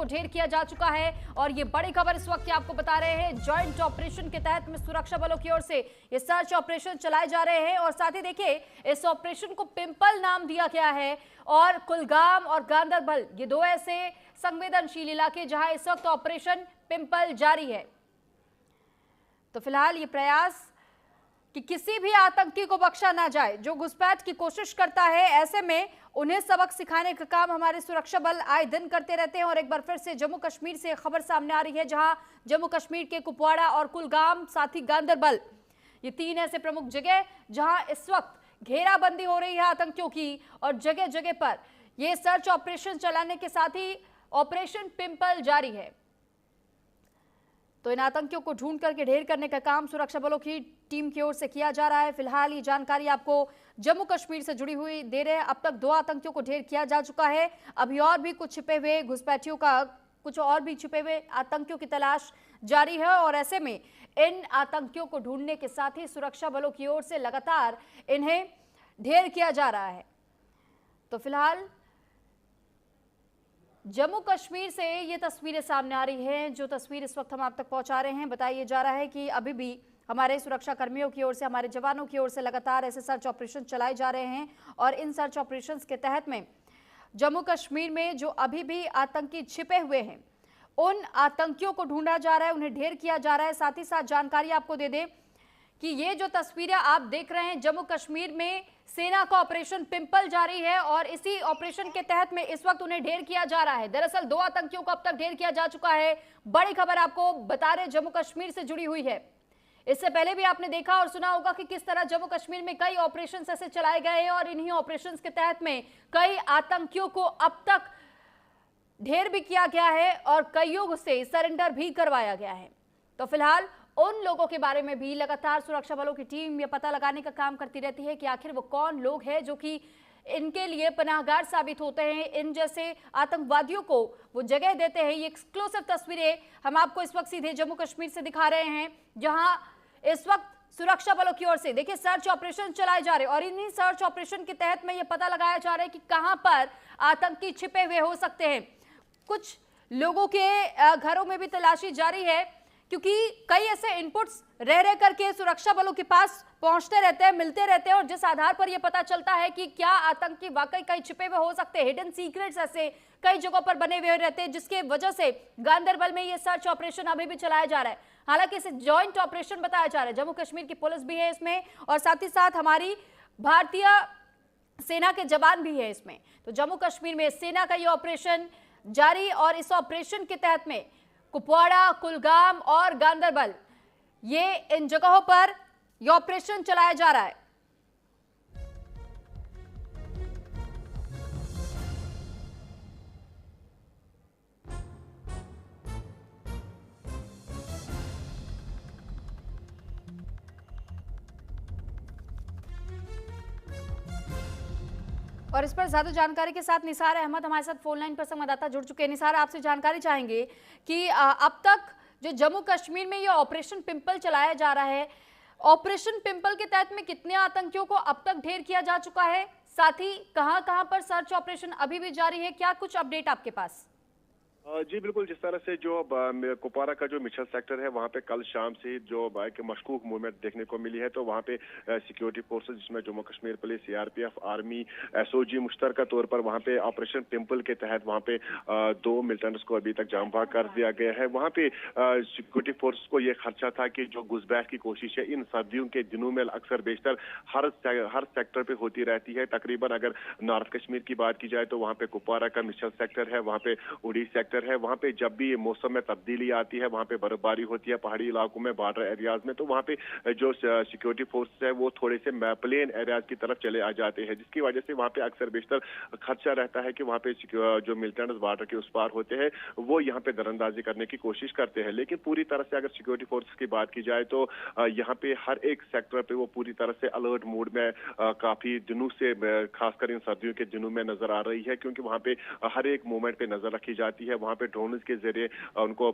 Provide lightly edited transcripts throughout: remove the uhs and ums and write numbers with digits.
ढेर किया जा चुका है। और ये बड़ी खबर इस वक्त की आपको बता रहे हैं, जॉइंट ऑपरेशन के तहत में सुरक्षा बलों की ओर से ये सर्च ऑपरेशन चलाए जा रहे हैं। और साथ ही देखिए, इस ऑपरेशन को पिंपल नाम दिया गया है। और कुलगाम और गांदरबल ये दो ऐसे संवेदनशील इलाके जहां इस वक्त ऑपरेशन पिंपल जारी है। तो फिलहाल ये प्रयास कि किसी भी आतंकी को बख्शा ना जाए, जो घुसपैठ की कोशिश करता है, ऐसे में उन्हें सबक सिखाने का काम हमारे सुरक्षा बल आए दिन करते रहते हैं। और एक बार फिर से जम्मू कश्मीर से खबर सामने आ रही है, जहां जम्मू कश्मीर के कुपवाड़ा और कुलगाम, साथ ही गांदरबल, ये तीन ऐसे प्रमुख जगह जहां इस वक्त घेराबंदी हो रही है आतंकियों की। और जगह जगह पर यह सर्च ऑपरेशन चलाने के साथ ही ऑपरेशन पिंपल जारी है। तो इन आतंकियों को ढूंढ करके ढेर करने का काम सुरक्षा बलों की टीम की ओर से किया जा रहा है। फिलहाल ये जानकारी आपको जम्मू कश्मीर से जुड़ी हुई दे रहे हैं। अब तक 2 आतंकियों को ढेर किया जा चुका है। अभी और भी कुछ छिपे हुए घुसपैठियों का, कुछ और भी छिपे हुए आतंकियों की तलाश जारी है। और ऐसे में इन आतंकियों को ढूंढने के साथ ही सुरक्षा बलों की ओर से लगातार इन्हें ढेर किया जा रहा है। तो फिलहाल जम्मू कश्मीर से ये तस्वीरें सामने आ रही हैं। जो तस्वीर इस वक्त हम आप तक पहुंचा रहे हैं, बताया जा रहा है कि अभी भी हमारे सुरक्षा कर्मियों की ओर से, हमारे जवानों की ओर से लगातार ऐसे सर्च ऑपरेशन चलाए जा रहे हैं। और इन सर्च ऑपरेशंस के तहत में जम्मू कश्मीर में जो अभी भी आतंकी छिपे हुए हैं, उन आतंकियों को ढूंढा जा रहा है, उन्हें ढेर किया जा रहा है। साथ ही साथ जानकारी आपको दे दें कि ये जो तस्वीरें आप देख रहे हैं, जम्मू कश्मीर में सेना का ऑपरेशन पिंपल जारी है। और इसी ऑपरेशन के तहत में इस वक्त उन्हें ढेर किया जा रहा है। दरअसल 2 आतंकियों को अब तक ढेर किया जा चुका है। बड़ी खबर आपको बता रहे जम्मू कश्मीर से जुड़ी हुई है। इससे पहले भी आपने देखा और सुना होगा कि किस तरह जम्मू कश्मीर में कई ऑपरेशन ऐसे चलाए गए हैं। और इन्हीं ऑपरेशन के तहत में कई आतंकियों को अब तक ढेर भी किया गया है और कईयों से सरेंडर भी करवाया गया है। तो फिलहाल उन लोगों के बारे में भी लगातार सुरक्षा बलों की टीम ये पता लगाने का काम करती रहती है कि आखिर वो कौन लोग हैं जो कि इनके लिए पनाहगार साबित होते हैं, इन जैसे आतंकवादियों को वो जगह देते हैं। ये एक्सक्लूसिव तस्वीरें हम आपको इस वक्त सीधे जम्मू कश्मीर से दिखा रहे हैं, जहां इस वक्त सुरक्षा बलों की ओर से देखिए सर्च ऑपरेशन चलाए जा रहे हैं। और इन्हीं सर्च ऑपरेशन के तहत में ये पता लगाया जा रहा है कि कहां पर आतंकी छिपे हुए हो सकते हैं। कुछ लोगों के घरों में भी तलाशी जारी है, क्योंकि कई ऐसे इनपुट्स रह करके सुरक्षा बलों के पास पहुंचते रहते हैं, मिलते रहते हैं। और जिस आधार पर यह पता चलता है कि क्या आतंकी वाकई कहीं छिपे हुए हो सकते हैं, हिडन सीक्रेट्स ऐसे कई जगहों पर बने हुए रहते हैं, जिसके वजह से गांदरबल में यह सर्च ऑपरेशन अभी भी चलाया जा रहा है। हालांकि इसे जॉइंट ऑपरेशन बताया जा रहा है, जम्मू कश्मीर की पुलिस भी है इसमें और साथ ही साथ हमारी भारतीय सेना के जवान भी है इसमें। तो जम्मू कश्मीर में सेना का यह ऑपरेशन जारी। और इस ऑपरेशन के तहत में कुपवाड़ा, कुलगाम और गांदरबल, ये इन जगहों पर यह ऑपरेशन चलाया जा रहा है। और इस पर ज्यादा जानकारी के साथ निसार अहमद हमारे साथ फोन लाइन पर संवाददाता जुड़ चुके हैं। निसार, आपसे जानकारी चाहेंगे कि अब तक जो जम्मू कश्मीर में ये ऑपरेशन पिंपल चलाया जा रहा है, ऑपरेशन पिंपल के तहत में कितने आतंकियों को अब तक ढेर किया जा चुका है, साथ ही कहां पर सर्च ऑपरेशन अभी भी जारी है, क्या कुछ अपडेट आपके पास? जी बिल्कुल, जिस तरह से जो कुपवाड़ा का जो मिशल सेक्टर है, वहाँ पे कल शाम से जो एक मशकूक मूवमेंट देखने को मिली है, तो वहाँ पे सिक्योरिटी फोर्सेस जिसमें Jammu Kashmir police, CRPF, army, SOG मुश्तरका तौर पर वहाँ पे ऑपरेशन पिंपल के तहत वहाँ पे 2 मिलिटेंट्स को अभी तक जाम भाग कर दिया गया है। वहाँ पे सिक्योरिटी फोर्स को ये खर्चा था कि जो घुसपैठ की कोशिश है इन सर्दियों के दिनों में अक्सर बेशतर हर सेक्टर पे होती रहती है। तकरीबन अगर नॉर्थ कश्मीर की बात की जाए तो वहाँ पे कुपवाड़ा का मिशल सेक्टर है, वहाँ पे उड़ी सेक्टर है। वहाँ पे जब भी मौसम में तब्दीली आती है, वहाँ पे बर्फबारी होती है पहाड़ी इलाकों में, बॉर्डर एरियाज में, तो वहाँ पे जो सिक्योरिटी फोर्स है वो थोड़े से प्लेन एरियाज की तरफ चले आ जाते हैं, जिसकी वजह से वहाँ पे अक्सर बेशतर खर्चा रहता है कि वहाँ पे जो मिलिटेंट्स बॉर्डर के उस पार होते हैं वो यहाँ पे दरअंदाजी करने की कोशिश करते हैं। लेकिन पूरी तरह से अगर सिक्योरिटी फोर्स की बात की जाए तो यहाँ पे हर एक सेक्टर पे वो पूरी तरह से अलर्ट मोड में काफी दिनों से, खासकर इन सर्दियों के दिनों में नजर आ रही है, क्योंकि वहाँ पे हर एक मूवमेंट पे नजर रखी जाती है। वहाँ पे ड्रोन के जरिए उनको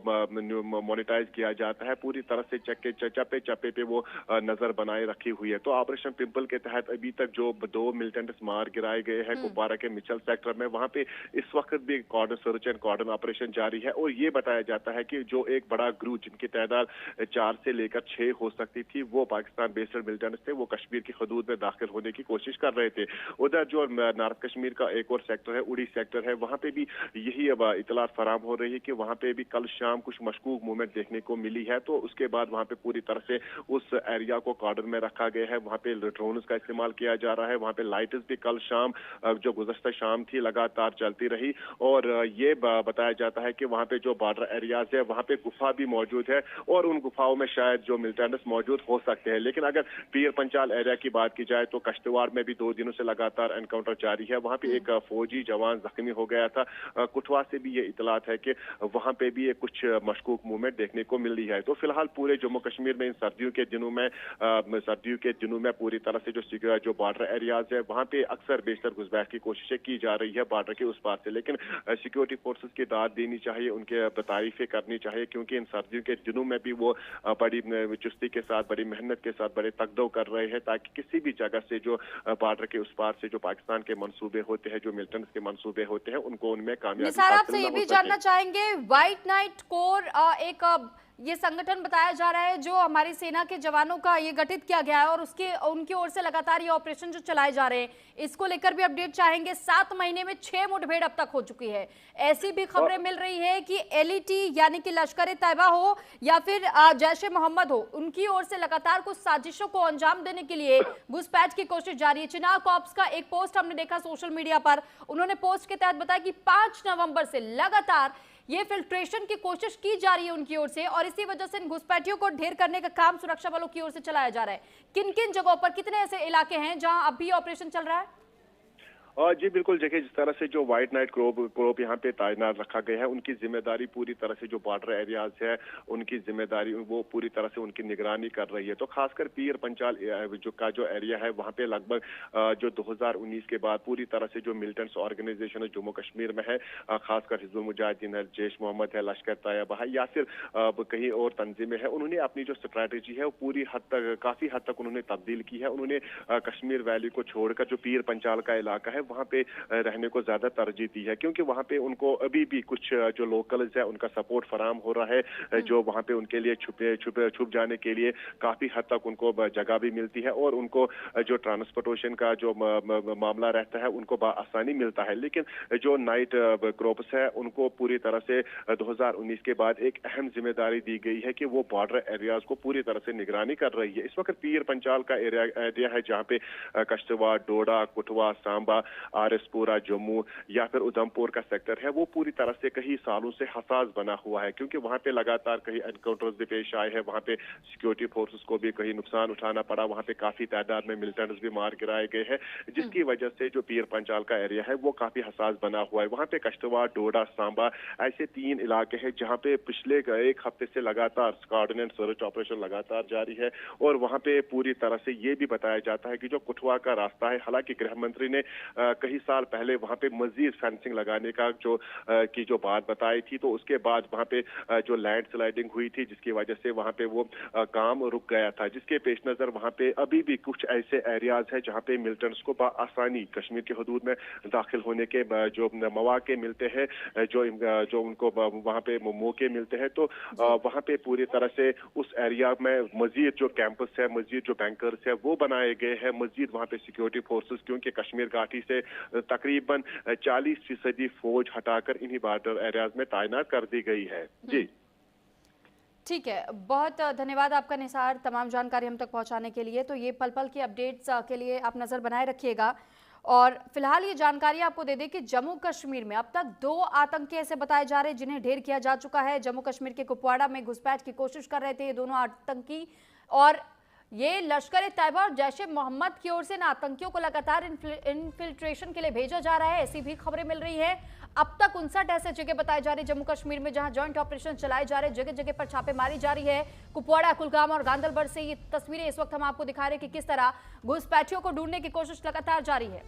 मोनिटाइज किया जाता है। पूरी तरह से चप्पे चप्पे पे वो नजर बनाए रखी हुई है। तो ऑपरेशन पिंपल के तहत अभी तक जो 2 मिलिटेंट्स मार गिराए गए हैं कुपवारा के मिचल सेक्टर में, वहाँ पे इस वक्त भी कॉर्डन सर्च एंड कॉर्डन ऑपरेशन जारी है। और ये बताया जाता है कि जो एक बड़ा ग्रुप जिनकी तादाद 4 से लेकर 6 हो सकती थी, वो पाकिस्तान बेस्ड मिलिटेंट्स थे, वो कश्मीर की हदूद में दाखिल होने की कोशिश कर रहे थे। उधर जो नॉर्थ कश्मीर का एक और सेक्टर है, उड़ी सेक्टर है, वहाँ पे भी यही अब इतला फराम हो रही है कि वहाँ पे भी कल शाम कुछ मशकूक मूवमेंट देखने को मिली है। तो उसके बाद वहाँ पे पूरी तरह से उस एरिया को कॉर्डन में रखा गया है। वहाँ पे ड्रोन का इस्तेमाल किया जा रहा है। वहाँ पे लाइट्स भी कल शाम जो गुज़श्ता शाम थी लगातार चलती रही। और ये बताया जाता है कि वहाँ पे जो बॉर्डर एरियाज है, वहाँ पे गुफा भी मौजूद है और उन गुफाओं में शायद जो मिलिटेंट्स मौजूद हो सकते हैं। लेकिन अगर पीर पंचाल एरिया की बात की जाए तो कश्तवाड़ में भी 2 दिनों से लगातार एनकाउंटर जारी है। वहाँ पे एक फौजी जवान जख्मी हो गया था। कुठवा से भी ये इतलात है कि वहाँ पे भी कुछ मशकूक मूवमेंट देखने को मिल रही है। तो फिलहाल पूरे जम्मू कश्मीर में इन सर्दियों के दिनों में पूरी तरह से जो बॉर्डर एरियाज है, वहाँ पे अक्सर बेशतर घुसपैठ की कोशिशें की जा रही है बॉर्डर के उस पार से। लेकिन सिक्योरिटी फोर्सेस की दाद देनी चाहिए, उनके तारीफें करनी चाहिए, क्योंकि इन सर्दियों के दिनों में भी वो बड़ी चुस्ती के साथ, बड़ी मेहनत के साथ, बड़े तकदो कर रहे हैं ताकि किसी भी जगह से जो बॉर्डर के उस पार से जो पाकिस्तान के मंसूबे होते हैं, जो मिलिटेंट्स के मंसूबे होते हैं, उनको उनमें कामयाबी निसार, हासिल आपसे ये न भी हो जानना सके। चाहेंगे, व्हाइट नाइट कोर एक ये संगठन बताया जा रहा है जो हमारी सेना के जवानों का ये गठित किया गया है और उनकी ओर से लगातार ये ऑपरेशन जो चलाए जा रहे हैं, इसको लेकर भी अपडेट चाहेंगे। 7 महीने में 6 मुठभेड़ अब तक हो चुकी है। ऐसी भी खबरें मिल रही है कि एलईटी यानी कि लश्कर ए तैयबा हो या फिर जैश ए मोहम्मद हो, उनकी ओर से लगातार कुछ साजिशों को अंजाम देने के लिए घुसपैठ की कोशिश जारी है। चिनार कॉर्प्स का एक पोस्ट हमने देखा सोशल मीडिया पर, उन्होंने पोस्ट के तहत बताया कि 5 नवंबर से लगातार ये फिल्ट्रेशन की कोशिश की जा रही है उनकी ओर से और इसी वजह से इन घुसपैठियों को ढेर करने का काम सुरक्षा बलों की ओर से चलाया जा रहा है। किन किन जगहों पर, कितने ऐसे इलाके हैं जहां अब भी ऑपरेशन चल रहा है? जी बिल्कुल, देखिए जिस तरह से जो व्हाइट नाइट क्रोप यहाँ पे तैनात रखा गया है, उनकी जिम्मेदारी पूरी तरह से जो बॉर्डर एरियाज है, उनकी जिम्मेदारी वो पूरी तरह से उनकी निगरानी कर रही है। तो खासकर पीर पंचाल जो एरिया है, वहाँ पे लगभग जो 2019 के बाद पूरी तरह से जो मिलिटेंट्स ऑर्गेनाइजेशन है जम्मू कश्मीर में है, खासकर हिजबुल मुजाहिदीन है, जैश मोहम्मद है, लश्कर तैयबा है या फिर कहीं और तंजीमें हैं, उन्होंने अपनी जो स्ट्रैटेजी है वो पूरी हद तक, काफी हद तक उन्होंने तब्दील की है। उन्होंने कश्मीर वैली को छोड़कर जो पीर पंचाल का इलाका है वहाँ पे रहने को ज्यादा तरजीह दी है, क्योंकि वहाँ पे उनको अभी भी कुछ जो लोकल्स है उनका सपोर्ट फराम हो रहा है, जो वहाँ पे उनके लिए छुप जाने के लिए काफी हद तक उनको जगह भी मिलती है और उनको जो ट्रांसपोर्टेशन का जो मामला रहता है उनको आसानी मिलता है। लेकिन जो नाइट क्रॉप्स है उनको पूरी तरह से 2019 के बाद एक अहम जिम्मेदारी दी गई है कि वो बॉर्डर एरियाज को पूरी तरह से निगरानी कर रही है। इस वक्त पीर पंचाल का एरिया है जहाँ पे कश्तवाड़, डोडा, कुठवा, सांबा, आरएसपुरा, जम्मू या फिर उधमपुर का सेक्टर है, वो पूरी तरह से कई सालों से हसास बना हुआ है, क्योंकि वहाँ पे लगातार कई एनकाउंटर्स भी पेश आए हैं। वहाँ पे सिक्योरिटी फोर्सेस को भी कहीं नुकसान उठाना पड़ा, वहाँ पे काफी तादाद में मिलिटेंट्स भी मार गिराए गए हैं, जिसकी वजह से जो पीर पंचाल का एरिया है वो काफी हसास बना हुआ है। वहाँ पे कश्तवाड़, डोडा, सांबा ऐसे 3 इलाके हैं जहाँ पे पिछले 1 हफ्ते से लगातार कॉर्डन एंड सर्च ऑपरेशन लगातार जारी है और वहाँ पे पूरी तरह से ये भी बताया जाता है कि जो कुठवा का रास्ता है, हालांकि गृह मंत्री ने कई साल पहले वहाँ पे मजीद फेंसिंग लगाने का जो बात बताई थी, तो उसके बाद वहाँ पे जो लैंड स्लाइडिंग हुई थी जिसकी वजह से वहाँ पे वो काम रुक गया था, जिसके पेश नजर वहाँ पे अभी भी कुछ ऐसे एरियाज है जहाँ पे मिलिटेंट्स को आसानी कश्मीर की हदूद में दाखिल होने के जो मौके मिलते हैं, जो उनको वहाँ पे मौके मिलते हैं, तो वहाँ पे पूरी तरह से उस एरिया में मजीद जो कैंपस है, मजीद जो बैंकर्स है वो बनाए गए हैं, मजीद वहाँ पे सिक्योरिटी फोर्सेस, क्योंकि कश्मीर घाटी से तकरीबन 40% फौज हटाकर इन्हीं बॉर्डर एरियाज में तैनात कर दी गई है। जी ठीक है, बहुत धन्यवाद आपका निसार, तमाम जानकारी हम तक पहुंचाने के लिए। तो ये पल पल की अपडेट्स के लिए आप नजर बनाए रखिएगा। और फिलहाल ये जानकारी आपको दे दें कि जम्मू कश्मीर में अब तक 2 आतंकी ऐसे बताए जा रहे हैं जिन्हें ढेर किया जा चुका है। जम्मू कश्मीर के कुपवाड़ा में घुसपैठ की कोशिश कर रहे थे ये दोनों आतंकी और ये लश्कर ए तैयबा और जैश ए मोहम्मद की ओर से इन आतंकियों को लगातार इन्फिल्ट्रेशन के लिए भेजा जा रहा है, ऐसी भी खबरें मिल रही है। अब तक 59 ऐसे जगह बताए जा रहे हैं जम्मू कश्मीर में जहां जॉइंट ऑपरेशन चलाए जा रहे हैं, जगह जगह पर छापेमारी जारी है। कुपवाड़ा, कुलगाम और गांदरबल से ये तस्वीरें इस वक्त हम आपको दिखा रहे हैं कि किस तरह घुसपैठियों को ढूंढने की कोशिश लगातार जारी है।